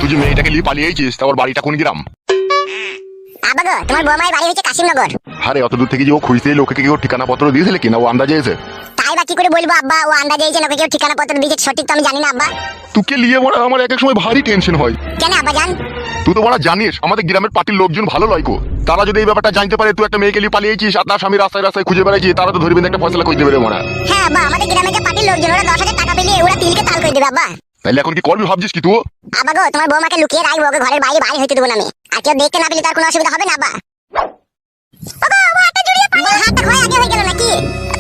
তুই যে মেয়েটাকে নিয়ে পালিয়েছিস তার বাড়িটা কোন গ্রাম? আব্বা গো, তোমার বৌমার বাড়ি হচ্ছে কাশিমনগর। আরে অত দূর থেকে যে ও খুঁজতে লোকে কেউ ঠিকানা পত্র দিয়েছিল কিনা ও আন্দাজে এসে? তাই বা কি করে বলবো আব্বা, ও আন্দাজে এসে লোকে কেউ ঠিকানা পত্র দিয়েছে সঠিক তো আমি জানি না আব্বা। তোকে নিয়ে বড় আমার এক এক সময় ভারী টেনশন হয়। কেন আব্বা জান? তুই তো বড় জানিস আমাদের গ্রামের পার্টির লোকজন ভালো লয় কো। তারা যদি এই ব্যাপারটা জানতে পারে তুই একটা মেয়েকে নিয়ে পালিয়েছিস আর তার স্বামী রাস্তায় রাস্তায় খুঁজে বেড়াচ্ছিস, তারা তো ধরবেন একটা ফয়সালা করে দেবে রে মনে। হ্যাঁ আব্বা, আমাদের গ্রামে যে পার্টির লোকজন ওরা 10,000 টাকা পেলে ওরা তিলকে তাল করে দেবে আব্বা। তাহলে এখন কি করবি ভাবছিস কি তুই? আব্বা গো, তোমার বৌমাকে লুকিয়ে রাখবো, ওকে ঘরের বাইরে বাইরে হইতে দেবো না আমি। আর কেউ দেখতে না পেলে তার কোনো অসুবিধা হবে না আব্বা। ওগো, ও হাতটা জড়িয়ে পড়ে। হাতটা খোয়া আগে হয়ে গেল নাকি?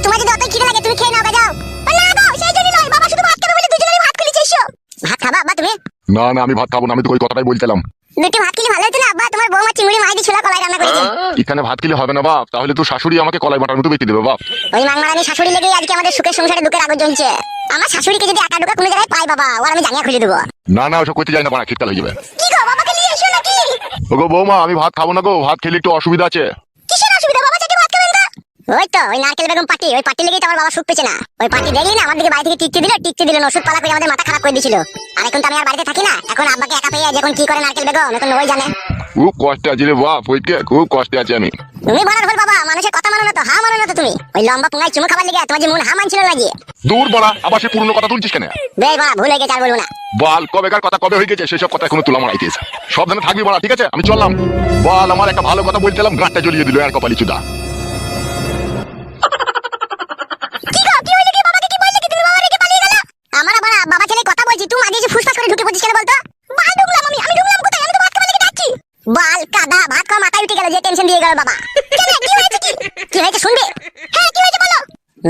তোমার যদি অত খিদে লাগে তুমি খেয়ে নাও গা, যাও। না গো, সেই জন্য নয়, বাবা শুধু ভাত খাবে বলে দুজনেরই ভাত খুলেছে এসো। ভাত খাবা আব্বা তুমি? না না আমি ভাত খাবো না, আমি তো ওই কথাটাই বলছিলাম। দুটি ভাত খেলে ভালো হতো না আব্বা? তোমার বৌমা চিংড়ি মাছ দিয়ে ছোলা কলাই রান্না করেছে। এখানে ভাত খেলে হবে না বাপ, তাহলে তো শাশুড়ি আমাকে কলাই বাটার মতো বেঁচে দেবে বাপ। ওই মাংমারানি শাশুড়ি লেগেই আজকে আমাদের সুখের সংসারে দুঃখের আগুন জ্বলছে। আমার শাশুড়িকে যদি একা ঢোকা কোনো জায়গায় পাই বাবা, ওর আমি জানিয়ে খুলে দেবো। না না ওসব করতে যাই না, বাড়া শীতকাল হয়ে যাবে। কি গো, বাবাকে নিয়ে এসো নাকি? ওগো বৌমা আমি ভাত খাবো না গো, ভাত খেলে একটু অসুবিধা আছে। কিসের অসুবিধা বাবা, চাকে ভাত খাবেন না? ওই তো ওই নারকেল বেগম পার্টি, ওই পার্টি লেগেই তো আমার বাবা সুখ পেছে না। ওই পার্টি দেখলি না আমার দিকে বাড়ি থেকে টিকতে দিল না, ওষুধ পালা করে আমাদের মাথা খারাপ করে দিয়েছিল। আর এখন তো আমি আর বাড়িতে থাকি না, এখন আব্বাকে একা পেয়ে যখন কি করে নারকেল বেগম এখন ওই জানে। খুব কষ্টে আছি রে বাপ, ওইকে খুব কষ্টে আছি আমি। তুমি বলার ভুল বাবা, মানুষের কথা মানো না তো, হা মানো না তো তুমি। ওই লম্বা পুঙ্গাই চুমু খাবার লেগে তোমার যে মন হা মানছিল লাগিয়ে। দূর বড়া, আবার সে পুরনো কথা তুলছিস কেন? বেশ বাবা, ভুল হয়ে গেছে আর বলবো না। বল কবেকার কথা কবে হয়ে গেছে সেসব কথা এখনো তুলা মারাইতিস। সাবধানে থাকবি বড়া, ঠিক আছে? আমি চললাম। বল আমার একটা ভালো কথা বলছিলাম, গাঁটটা জ্বলিয়ে দিল আর কপালি চুদা। কি গো, কি হইলো কি? বাবাকে কি বললে কি তুমি? বাবা রেখে পালিয়ে গেল? আমার আবার বাবা ছেলে কথা বলছি, তুই মাঝে এসে ফুসফাস করে ঢুকে পড়ছিস কেন বলতো? বাল ঢুকলাম আমি ঢুকলাম কোথায়? আমি তো ভাত খাবার লেগে ডাকছি। বাল কাদা, ভাত খাওয়া মাথায় উঠে গেল, যে টেনশন দিয়ে গেল বাবা। কেন, কি হয়েছে কি? কি হয়েছে শুনবে? হ্যাঁ কি হয়েছে বলো।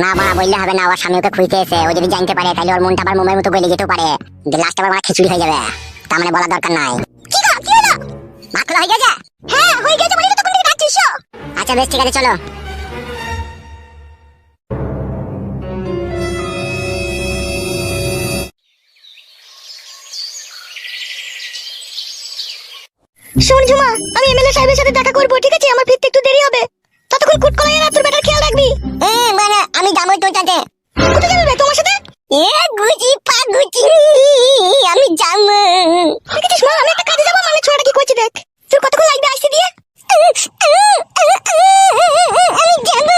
না বাবা বললে হবে না, ওর স্বামী ওকে খুঁজতে এসে, ও যদি জানতে পারে তাহলে ওর মনটা আবার মোমের মতো গলে যেতেও পারে। লাস্ট আবার খিচুড়ি হয়ে যাবে, তার মানে বলা দরকার নাই। কি গো, কি হলো? ভাত খাওয়া হয়ে গেছে? হ্যাঁ হয়ে গেছে, বলি তো তখন থেকে ডাকছিস। আচ্ছা বেশ ঠিক আছে, চলো। শোন ঝুমা, আমি এমএলএ সাহেবের সাথে দেখা করব, ঠিক আছে? আমার ফিরতে একটু দেরি হবে, ততক্ষণ কুটকলাই আর তোর বেটার খেয়াল রাখবি। মানে আমি যাবো তোর সাথে। কোথায় যাবে তোমার সাথে? গুজি পাগুজি, আমি যাবো। দেখেছিস মা, আমি একটা কাজে যাবো, মানে ছোড়াটা কি করছে দেখ। তুই কতক্ষণ লাগবে আসতে দিয়ে? আমি যাবো।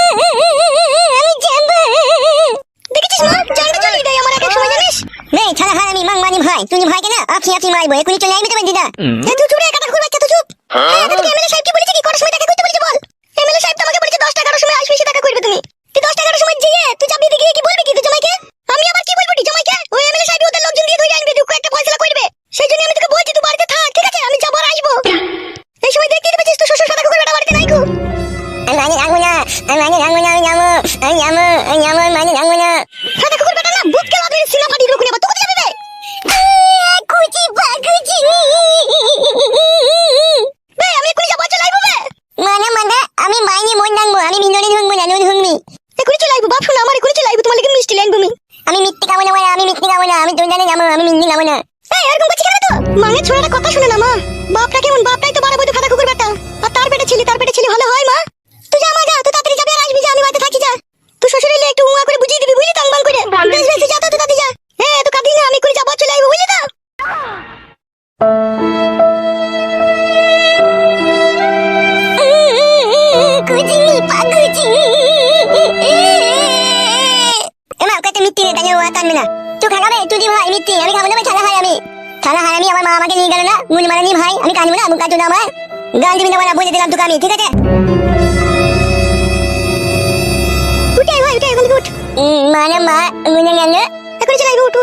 দেখেছিস মা, জানটা চলে দেয় আমার এক এক সময়, জানিস? নেই ছাড়া হয় আমি মাংমানি ভাই, তুমি ভাই কেন আপনি মারবো, এখনই চলে আসবি তোমার দিদা। তুই চুপ রে, কথা খুব বাচ্চা, তুই চুপ। তোকে এমএলএ সাহেব কি বলেছে, কি করার সময় দেখা করতে বলেছে বল? এমএলএ সাহেব তো আমাকে বলেছে 10-11 সময় আসবি, সে দেখা করবে তুমি। তুই 10-11 সময় যেয়ে তুই যাবি দিকে কি বলবি কি তুই জামাইকে? আমি আবার কি বলবো জামাইকে? ওই এমএলএ সাহেব ওদের লোকজন দিয়ে ধরে আনবে, দুঃখ একটা ফয়সালা করবে। সেই জন্য আমি তোকে বলছি তুই বাড়িতে থাক, ঠিক আছে? আমি যাবো আর আসবো। এই সময় দেখতে পেয়েছিস তো শ্বশুর সাদা কুকুর বেটা বাড়িতে নাই গো। আমি রাখবো না, আমি যাবো, সাদা কুকুর বেটা না, ভূত কেলা ধরে সিনা ফাটি লোক নেবা, তুই কোথায় যাবি রে? কুচি পাকুচি বে, আমি এখনই যাবো, চলে আইবো বে। মানে আমি মাইনে মন ডাকবো, আমি মিনরে ঢুকবো না, নুন ঢুকবি। এখনই চলে আইবো বাপ, শোনা আমার এখনই চলে আইবো, তোমার লাগি মিষ্টি লাগবো। আমি মিথ্যে খাবো না, আমি মিথ্যে খাবো না, আমি তোর জানে যাবো, আমি মিথ্যে খাবো না। এই এরকম করছিস কেন তো? মায়ের ছোড়াটা কথা শুনে না মা, বাপটা কেমন, বাপটাই তো বাড়াবো তো খাতা কুকুর বেটা, আর তার পেটে ছেলে ভালো হয় মা। তুই যা মা যা, তুই তাড়াতাড়ি যাবি আর আসবি, যা আমি বাড়িতে থাকি, যা। তুই শ্বশুর এলে একটু উয়া করে বুঝিয়ে দিবি, বুঝলি? তাংবাং করে বেশ বেশ, যা তো তুই তাড়াতাড়ি যা। হ্যাঁ তো কাঁদিস না, আমি করে যাবো, চলে আইবো, বুঝলি তো? কুজিনি পাগুজি এমা কত মিথ্যে রে, তাই ওয়া টানবে না। তুই খাবে, তুই দি ভাই মিথ্যে, আমি খাবো না ভাই, ছালা হয় আমি, আমার মা আমাকে নিয়ে গেল না, গুলি মারানি ভাই, আমি কাঁদবো না, মুখ কাটু না আমার, গাল দিবি না বলা, বলে দিলাম তোকে আমি, ঠিক আছে? উঠে ভাই, উঠে এখন উঠ। মানে মা গুনে গেল, এখন চলে আইবো, উঠ।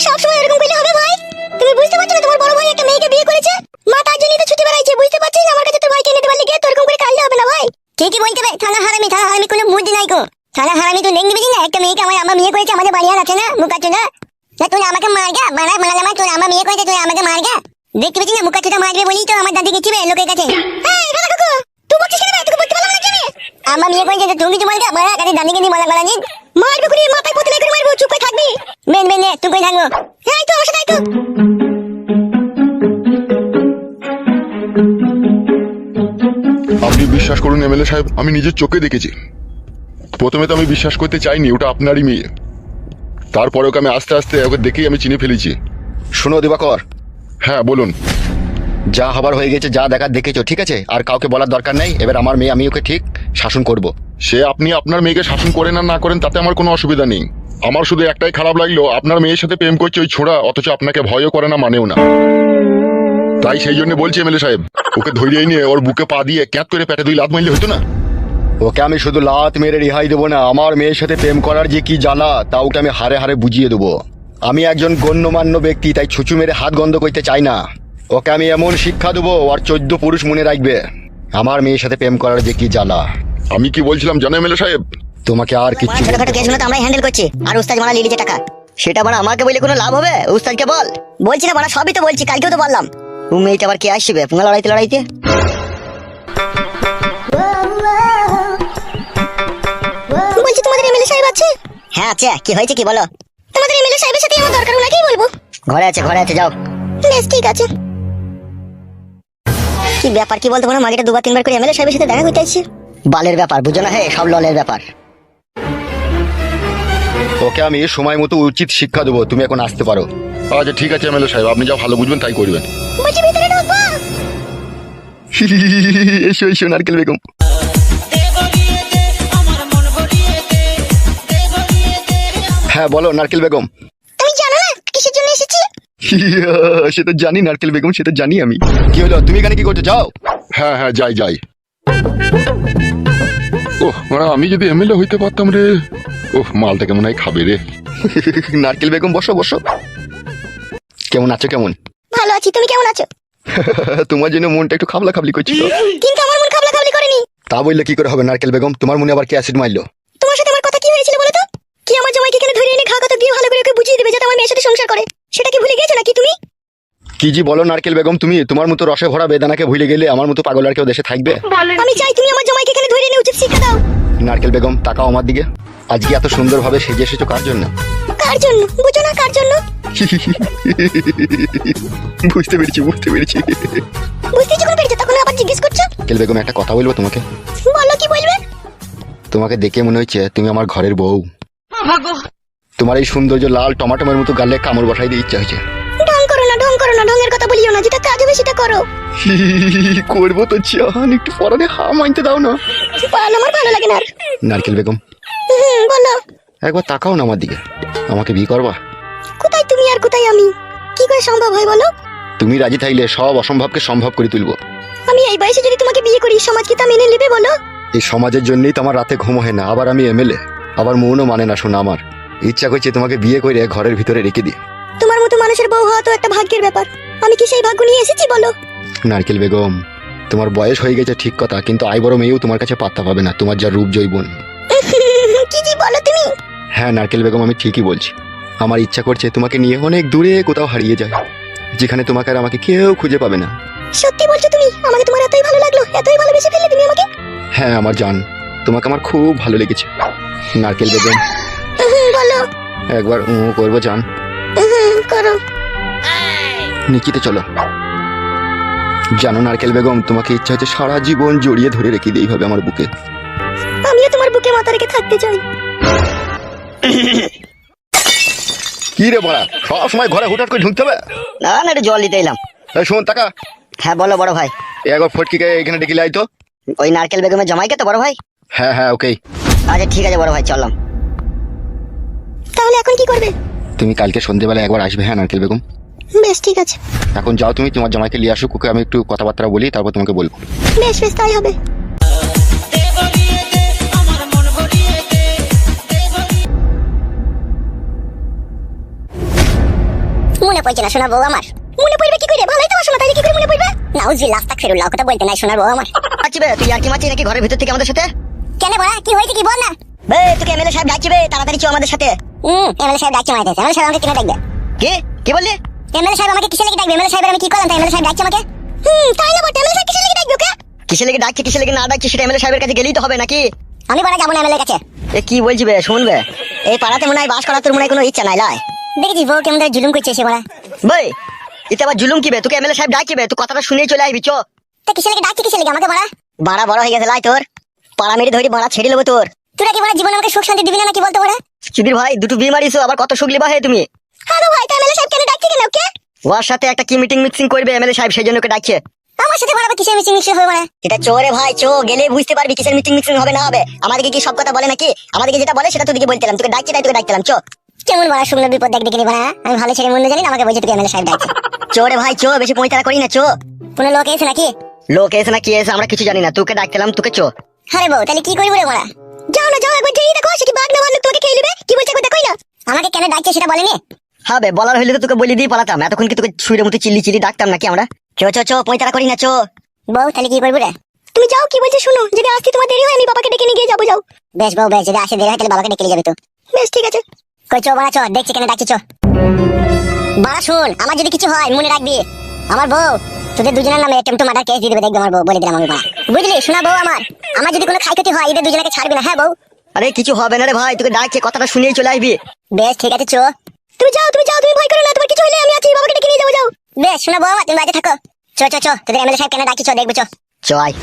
সবসময় এরকম করলে হবে ভাই? তুমি বুঝতে পারছো না তোমার বড় ভাই একটা মেয়েকে বিয়ে করেছে? মা তার জন্যই তো ছুটি বেড়াইছে, বুঝতে পারছিস? আমার কাছে তোর ভাইকে নিতে পারলে গিয়ে তোর এরকম করে কাঁদলে হবে না ভাই। ঠিকই বলতে ভাই, থালা হারামি কোনো বুদ্ধি নাই গো। থালা হারামি তুই দেখবি না, একটা মেয়েকে আমার বিয়ে করেছে, আমাদের বাড়ি আর আছে না, মুখাচোদা। তুই আমাকে মারগা, বানালাম তোর আমার বিয়ে করেছে, তুই আমাকে মারগা। দেখতে পেয়েছিস না, মুখাচোদা মারবে বলি তো আমার দাদি গেছিবে লোকের কাছে। তুই বলছিস কেন? তোকে বলতে পারলাম না কেন? আমার বিয়ে করেছে তুমি কিছু বলগা, বাড়া কাছে দাদিকে নিয়ে বলা নিন মারবে করে, মাথায় পুতলে করে মারবো, চুপ করে থাকবি। বেন তুই কই থাকবো? হ্যাঁ তো আমার সাথে তো। আপনি বিশ্বাস করুন এমএলএ সাহেব, আমি নিজের চোখে দেখেছি। প্রথমে তো আমি বিশ্বাস করতে চাইনি ওটা আপনারই মেয়ে, তারপরে ওকে আমি আস্তে আস্তে ওকে দেখেই আমি চিনে ফেলেছি। শোনো দিবাকর, হ্যাঁ বলুন। যা হবার হয়ে গেছে, যা দেখার দেখেছো, ঠিক আছে? আর কাউকে বলার দরকার নেই। এবার আমার মেয়ে, আমি ওকে ঠিক শাসন করব। সে আপনি আপনার মেয়েকে শাসন করেন আর না করেন তাতে আমার কোনো অসুবিধা নেই। আমার শুধু একটাই খারাপ লাগলো, আপনার মেয়ের সাথে প্রেম করছে ওই ছোড়া, অথচ আপনাকে ভয়ও করে না, মানেও না। তাই সেই জন্য বলছি এমএলএ সাহেব, ওকে ধরিয়ে নিয়ে ওর বুকে পা দিয়ে ক্যাঁত করে পেটে 2 লাত মারলে হতো না? ওকে আমি শুধু লাত মেরে রেহাই দেবো না, আমার মেয়ের সাথে প্রেম করার যে কি জ্বালা তা ওকে আমি হারে হারে বুঝিয়ে দেবো। আমি একজন গণ্যমান্য ব্যক্তি, তাই ছুঁচু মেরে হাত গন্ধ করতে চাই না। ওকে আমি এমন শিক্ষা দেবো আর 14 পুরুষ মনে রাখবে আমার মেয়ের সাথে প্রেম করার যে কি জ্বালা। আমি কি বলছিলাম জানো এমএলএ সাহেব? তোমাকে আর কিচ্ছু ছোটখাটো কেসগুলো তো আমরাই হ্যান্ডেল করছি, আর উস্তাদ মারা লিলিছে টাকা। সেটা মানে আমাকে বলে কোনো লাভ হবে? উস্তাদকে বল। বলছি না বাড়া, সবই তো বলছি, কালকেও তো বললাম। ও মেয়েটা আবার কে আসবে পুঙ্গা লড়াইতে? বলছি তোমাদের এমএলএ সাহেব আছে? হ্যাঁ আছে। কি হয়েছে কি বলো? তোমাদের এমএলএ সাহেবের সাথে আমার দরকার, ওনাকেই বলবো। ঘরে আছে যাও। বেশ ঠিক আছে। কি ব্যাপার কি বলতো না, মাগিটা 2-3 বার করে এমএলএ সাহেবের সাথে দেখা করতে আসছে। বালের ব্যাপার বুঝো না, হে সব ললের ব্যাপার। ওকে আমি সময় মতো উচিত শিক্ষা দেবো। তুমি এখন আসতে পারো। আচ্ছা ঠিক আছে এমএলএ সাহেব, আপনি যা ভালো বুঝবেন তাই করবেন। বলছি ভিতরে ঢুকবো? এসো এসো নারকেল বেগম। হ্যাঁ বলো নারকেল বেগম। তুমি জানো না কিসের জন্য এসেছি? সে তো জানি নারকেল বেগম, সে তো জানি আমি। কি হলো, তুমি এখানে কি করছো? যাও। হ্যাঁ হ্যাঁ যাই যাই। ওহ মানে আমি যদি এমএলএ হইতে পারতাম রে। ওহ মালটাকে মনে হয় খাবে রে। নারকেল বেগম বসো বসো। কেমন আছো? কেমন? ভালো আছি, তুমি কেমন আছো? তোমার জন্য মনটা একটু খাবলা খাবলি করছিল। কিন্তু আমার মন খাবলা খাবলি করেনি। তা বললে কি করে হবে নারকেল বেগম? তোমার মনে আবার কি অ্যাসিড মারলো? তোমার সাথে আমার কথা কি হয়েছিল বলো তো? কি আমার জামাইকে এখানে ধরে এনে ঘা কথা দিয়ে ভালো করে ওকে বুঝিয়ে দেবে যাতে আমার মেয়ের সাথে সংসার করে, সেটা কি ভুলে গেছো নাকি তুমি? কি জি বলো নারকেল বেগম তুমি? তোমার মতো রসে ভরা বেদানাকে ভুলে গেলে আমার মতো পাগল আর কেউ দেশে থাকবে? আমি চাই তুমি আমার জামাইকে এখানে ধরে এনে উচিত শিক্ষা দাও। নারকেল বেগম তাকাও আমার দিকে। আজকে এত সুন্দরভাবে সেজে এসেছো কার জন্য? কার জন্য বুঝো না? কার জন্য? বুঝতে পেরেছি বুঝতে পেরেছি। বুঝতে যখন পেরেছো তখন আবার জিজ্ঞেস করছো? নারকেল বেগম একটা কথা বলবো তোমাকে? বলো, কি বলবে? তোমাকে দেখে মনে হচ্ছে তুমি আমার ঘরের বউ। তোমার এই সৌন্দর্য লাল টমাটোমের মতো গালে কামড় বসাই দিয়ে ইচ্ছা হয়েছে। ঢং করো না, ঢং করো না, ঢঙের কথা বলিও না, যেটা কাজ হবে সেটা করো। করবো তো চান, একটু পরানে হা মানতে দাও না। পাল আমার ভালো লাগে না আর। নারকেল বেগম বলো। একবার তাকাও না আমার দিকে। আমাকে বিয়ে করবা? কোথায় তুমি আর কোথায় আমি? কি করে সম্ভব হয় বলো? তুমি রাজি থাকলে সব অসম্ভবকে সম্ভব করে তুলবো। আমি এই বয়সে যদি তোমাকে বিয়ে করি, সমাজ কি তা মেনে নেবে বলো? এই সমাজের জন্যই তো আমার রাতে ঘুম হয় না। আবার আমি এমএলএ, আবার মনও মানে না শোনা। আমার ইচ্ছা করছে তোমাকে বিয়ে করে ঘরের ভিতরে রেখে দিই। তোমার মতো মানুষের বউ হওয়া তো একটা ভাগ্যের ব্যাপার। আমি কি সেই ভাগ্য নিয়ে এসেছি বলো? নারকেল বেগম তোমার বয়স হয়ে গেছে ঠিক কথা, কিন্তু আই বড় মেয়েও তোমার কাছে পাত্তা পাবে না, তোমার যা রূপ জৈবন। কি জি বলো তুমি? হ্যাঁ নারকেল বেগম আমি ঠিকই বলছি। আমার ইচ্ছা করছে তোমাকে নিয়ে অনেক দূরে কোথাও হারিয়ে যায়, যেখানে তোমাকে আর আমাকে কেউ খুঁজে পাবে না। সত্যি বলছো তুমি? আমাকে তোমার এতই ভালো লাগলো, এতই ভালোবেসে ফেললে তুমি আমাকে? হ্যাঁ আমার জান, তোমাকে আমার খুব ভালো লেগেছে। নারকেল বেগম বলো। একবার করবো জান? করো। নিকিতে চলো। জানো নারকেল বেগম তোমাকে ইচ্ছা হচ্ছে সারা জীবন জড়িয়ে ধরে রেখে দিই এইভাবে আমার বুকে। আমিও তোমার বুকে মাথা রেখে থাকতে চাই। কি রে বড়া, সব সময় ঘরে হুটহাট করে ঢুকতে হবে? না না, একটু জল দিতে এলাম। এই শোন টাকা। হ্যাঁ বলো বড় ভাই। একবার ফটকিকে এখানে ডেকে লাই তো। ওই নারকেল বেগমের জামাইকে তো বড় ভাই? হ্যাঁ হ্যাঁ ওকে। আচ্ছা ঠিক আছে বড় ভাই, চললাম। তাহলে এখন কি করবে? তুমি কালকে সন্ধ্যেবেলা একবার আসবে। হ্যাঁ নারকেল বেগম বেশ ঠিক আছে। এখন যাও তুমি, তোমার জামাইকে নিয়ে আসুক, ওকে আমি একটু কথাবার্তা বলি, তারপর তোমাকে বলবো। বেশ বেশ তাই হবে। মনে পড়ছে না সোনার বউ আমার? মনে পড়বে কি করে? ভালোই তো শোনা, তাই কি করে মনে পড়বে? নাউজুবিল্লাহ আস্তাগফিরুল্লাহ, কথা বলতে নাই সোনার বউ আমার। আচ্ছা বে, তুই আর কি মারছিস নাকি ঘরের ভিতর থেকে আমাদের সাথে? কেন বড়া, কি হয়েছে কি বল না? বে তোকে এমএলএ সাহেব ডাকছে বে, তাড়াতাড়ি চল আমাদের সাথে। এমএলএ সাহেব ডাকছে মাইতে। এমএলএ সাহেব আমাকে কেন ডাকবে? কি কি বললি? এমএলএ সাহেব আমাকে কিসের লাগি ডাকবে? এমএলএ সাহেব আমি কি করলাম তাই এমএলএ সাহেব ডাকছে আমাকে? তাই না বটে, এমএলএ সাহেব কিসের লাগি ডাকবে ওকে? কিসের লেগে ডাকছে কিসের লেগে না ডাকছে সেটা এমএলএ সাহেবের কাছে গেলেই তো হবে নাকি? আমি বড়া যাবো না এমএলএ কাছে। এ কি বলছি বে, শুনবে? এই পাড়াতে মনে হয় বাস করার তোর মনে হয় কোনো ইচ্ছা নাই লাই? দেখেছিস বউ কেমন করে জুলুম করছে সে বড়া। বে এটা আবার জুলুম কি বে? তোকে এমএলএ সাহেব ডাকবে, তুই কথাটা শুনেই চলে আসবি চ। তা কিসের লাগি ডাকছে, কিসের লাগি আমাকে বড়া? বাড়া বড় হয়ে গেছে লাই তোর, পাড়া মেরে ধরে বাড়া ছেড়ে নেবো তোর। তোরা কি বড়া জীবনে আমাকে সুখ শান্তি দিবি না নাকি বলতো বড়া? সুধীর ভাই দুটো বিয়ে মারিছো, আবার কত সুগলি বা হে তুমি? হ্যাঁ গো ভাই, তা এমএলএ সাহেব কেন ডাকছে কেন ওকে? ওর সাথে একটা কি মিটিং মিক্সিং করবে এমএলএ সাহেব, সেই জন্য ওকে ডাকছে। আমার সাথে বাড়াবে কিসের মিটিং মিক্সিং হবে মানে? এটা চোরে ভাই, চো গেলে বুঝতে পারবি কিসের মিটিং মিক্সিং হবে না হবে। আমাদেরকে কি সব কথা বলে নাকি? আমাদেরকে যেটা বলে সেটা তোদেরকে বলতেলাম, তোকে ডাকছে তাই তোকে ডাকতেলাম। চো কেমন বড় শুকনো বিপদ দেখ দেখলি বাড়া, আমি ভালো ছেলে মন্দ জানি না, আমাকে বলছে তোকে এমএলএ সাহেব ডাকছে। চোরে ভাই চো, বেশি পয়তারা করি না। চো কোনো লোক এসে নাকি? লোক এসে না কি এসে আমরা কিছু জানি না, তোকে ডাকতেলাম, তোকে চো। আরে বউ তাহলে কি করবো রে বাড়া? যাও না যাও, একবার যেই দেখো সে কি বাঘ না ভাল্লুক তোমাকে খেয়ে নেবে। কি বলছে একবার দেখোই না। আমাকে কেন ডাকছে সেটা বলেনি? হবে বলার হইলে তো তোকে বলে দিয়ে পালাতাম, এতক্ষণ কি তোকে ছুঁড়ে মতো চিল্লি চিল্লি ডাকতাম নাকি আমরা? চো চো চো, পয়তারা করি না। চো বউ তাহলে কি করবো রে? তুমি যাও, কি বলছে শুনো, যদি আসতে তোমার দেরি হয় আমি বাবাকে ডেকে নিয়ে গিয়ে যাবো। যাও। বেশ বউ বেশ, যদি আসে দেরি হয় তাহলে বাবাকে ডেকে নিয়ে যাবে তো। বেশ ঠিক আছে। কই চো বাড়া চো, দেখছি কেন ডাকছি চো। বাড়া শুন, আমার যদি কিছু হয় মনে রাখবি, আমার বউ তোদের দুজনের নামে টেম্পটো মার্ডার কেস দিয়ে দেবে, দেখবে আমার বউ, বলে দিলাম আমি বাড়া। বুঝলি শোনা বউ, আমার যদি কোনো ক্ষয়ক্ষতি হয় এদের দুজনকে ছাড়বি না, হ্যাঁ বউ? আরে কিছু হবে না রে ভাই, তোকে ডাকছে, কথাটা শুনেই চলে আসবি। বেশ ঠিক আছে চো। তুমি যাও তুমি যাও, তুমি ভয় করো না, তোমার কিছু হলে আমি আছি, বাবাকে ডেকে নিয়ে যাবো। যাও। বেশ শোনা বউ, তুমি বাড়িতে থাকো। চো চো চো, তোদের এমএলএ সাহেব কেন ডাকছি চো, দেখবে চো। চো আয়।